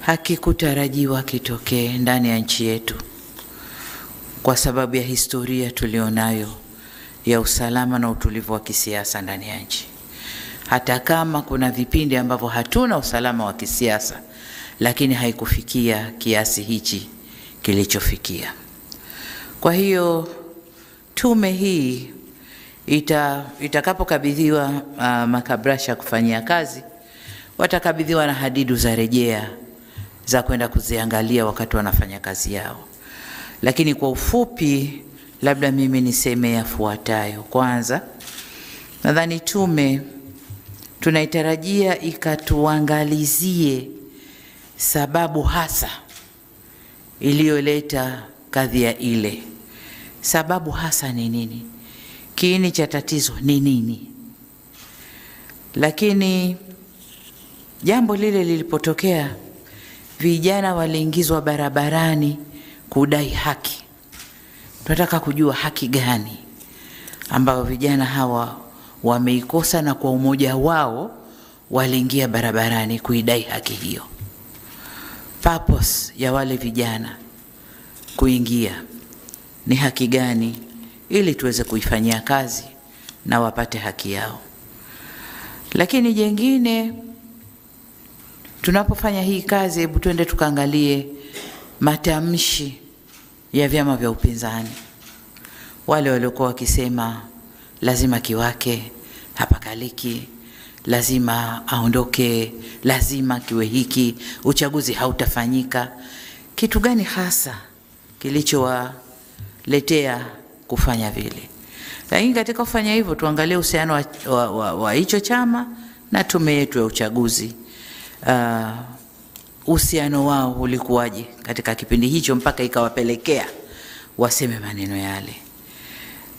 hakikutarajiwa kitokee ndani ya nchi yetu kwa sababu ya historia tulionayo ya usalama na utulivu wa kisiasa ndani ya nchi. Hata kama kuna vipindi ambavyo hatuna usalama wa kisiasa, lakini haikufikia kiasi hichi kilichofikia. Kwa hiyo tume hii itakapokabidhiwa makabrasha kufanyia kazi, watakabidhiwa na hadidu za rejea za kwenda kuziangalia wakati wanafanya kazi yao. Lakini kwa ufupi, labda mimi niseme yafuatayo. Kwanza, nadhani tume tunaitarajia ikatuangalizie sababu hasa iliyoleta kadhia ile. Sababu hasa ni nini? Kiini cha tatizo ni nini? Lakini jambo lile lilipotokea, vijana waliingizwa barabarani kudai haki. Tunataka kujua haki gani ambayo vijana hawa wameikosa, na kwa umoja wao waliingia barabarani kuidai haki hiyo. Purpose ya wale vijana kuingia ni haki gani, ili tuweze kuifanyia kazi na wapate haki yao. Lakini jengine, tunapofanya hii kazi, hebu twende tukaangalie matamshi ya vyama vya upinzani. Wale waliokuwa wakisema lazima Kiwake hapakaliki, lazima aondoke, lazima kiwe hiki, uchaguzi hautafanyika. Kitu gani hasa kilichowaletea kufanya vile? Lakini katika kufanya hivyo, tuangalie uhusiano wa hicho chama na tume yetu ya uchaguzi. Uhusiano wao ulikuwaje katika kipindi hicho mpaka ikawapelekea waseme maneno yale.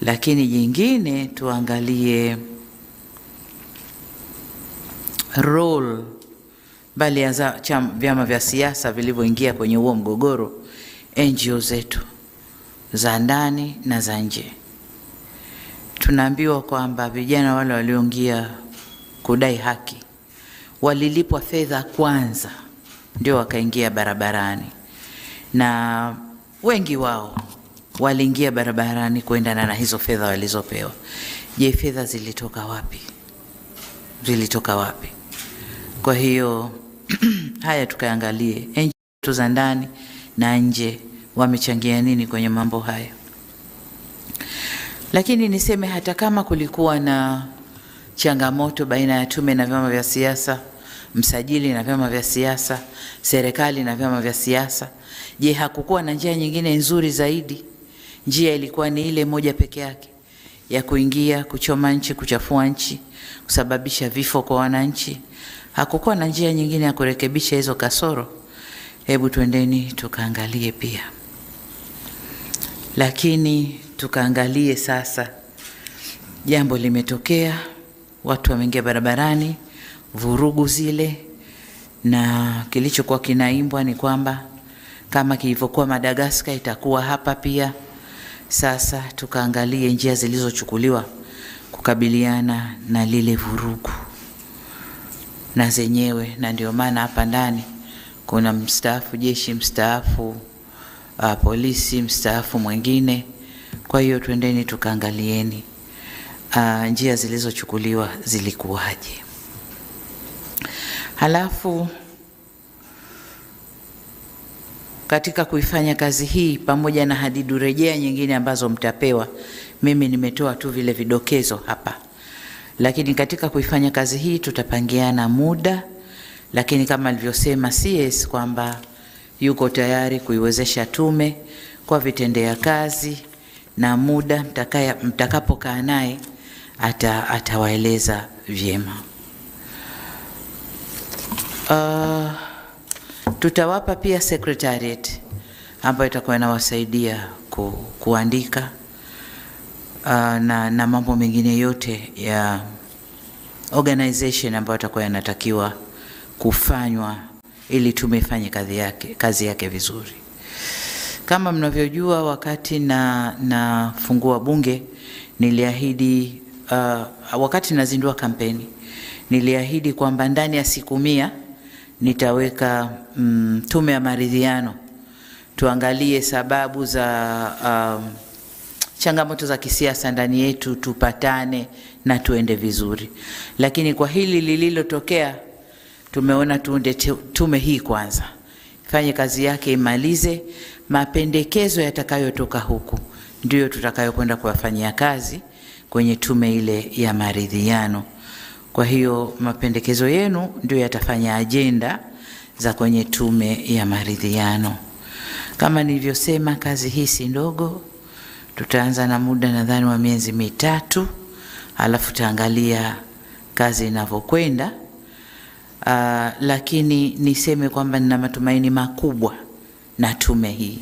Lakini jingine, tuangalie role bali ya vyama vya siasa vilivyoingia kwenye huo mgogoro, NGO zetu za ndani na za nje. Tunaambiwa kwamba vijana wale walioingia kudai haki walilipwa fedha kwanza ndio wakaingia barabarani, na wengi wao waliingia barabarani kuendana na hizo fedha walizopewa. Je, fedha zilitoka wapi? Zilitoka wapi? Kwa hiyo haya tukaangalie NGO za ndani na nje wamechangia nini kwenye mambo haya. Lakini niseme hata kama kulikuwa na changamoto baina ya tume na vyama vya siasa, msajili na vyama vya siasa, serikali na vyama vya siasa, je, hakukuwa na njia nyingine nzuri zaidi? Njia ilikuwa ni ile moja peke yake ya kuingia, kuchoma nchi, kuchafua nchi, kusababisha vifo kwa wananchi? Hakukuwa na njia nyingine ya kurekebisha hizo kasoro? Hebu twendeni tukaangalie pia. Lakini tukaangalie sasa, jambo limetokea, watu wameingia barabarani, vurugu zile, na kilichokuwa kinaimbwa ni kwamba kama kilivyokuwa Madagascar itakuwa hapa pia. Sasa tukaangalie njia zilizochukuliwa kukabiliana na lile vurugu na zenyewe, na ndio maana hapa ndani kuna mstaafu jeshi, mstaafu polisi, mstaafu mwingine. Kwa hiyo twendeni tukaangalieni njia zilizochukuliwa zilikuwaje. Halafu katika kuifanya kazi hii, pamoja na hadidu rejea nyingine ambazo mtapewa, mimi nimetoa tu vile vidokezo hapa. Lakini katika kuifanya kazi hii tutapangiana muda, lakini kama alivyosema CS kwamba yuko tayari kuiwezesha tume kwa vitendea kazi, na muda mtakapokaa naye atawaeleza vyema. Tutawapa pia secretariat ambayo itakuwa inawasaidia kuandika na mambo mengine yote ya organization ambayo itakuwa yanatakiwa kufanywa ili tumefanye kazi yake vizuri. Kama mnavyojua, wakati nafungua bunge niliahidi, wakati nazindua kampeni niliahidi kwamba ndani ya siku 100 nitaweka tume ya maridhiano, tuangalie sababu za changamoto za kisiasa ndani yetu, tupatane na tuende vizuri. Lakini kwa hili lililotokea, tumeona tuunde tume hii kwanza, ifanye kazi yake, imalize. Mapendekezo yatakayotoka huku ndio tutakayokwenda kuyafanyia kazi kwenye tume ile ya maridhiano. Kwa hiyo mapendekezo yenu ndio yatafanya ajenda za kwenye tume ya maridhiano. Kama nilivyosema, kazi hii si ndogo. Tutaanza na muda nadhani wa miezi mitatu, alafu taangalia kazi inavyokwenda. Lakini niseme kwamba nina matumaini makubwa na tume hii.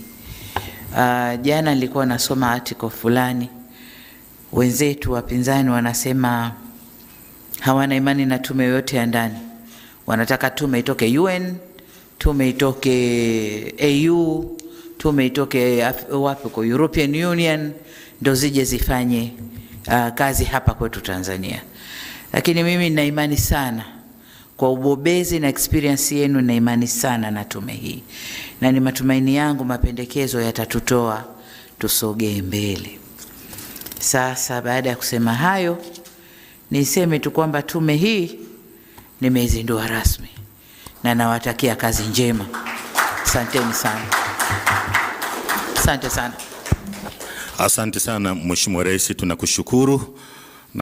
Jana nilikuwa nasoma article fulani, wenzetu wapinzani wanasema hawana imani na tume yote ya ndani. Wanataka tume itoke UN, tume itoke AU, tume itoke wapi kwa European Union, ndo zije zifanye kazi hapa kwetu Tanzania. Lakini mimi nina imani sana kwa ubobezi na experience yenu, na imani sana na tume hii, na ni matumaini yangu mapendekezo yatatutoa tusogee mbele. Sasa baada ya kusema hayo, niseme tu kwamba tume hii nimeizindua rasmi na nawatakia kazi njema. Asanteni sana. Asante sana. Asante sana Mheshimiwa Rais, tunakushukuru.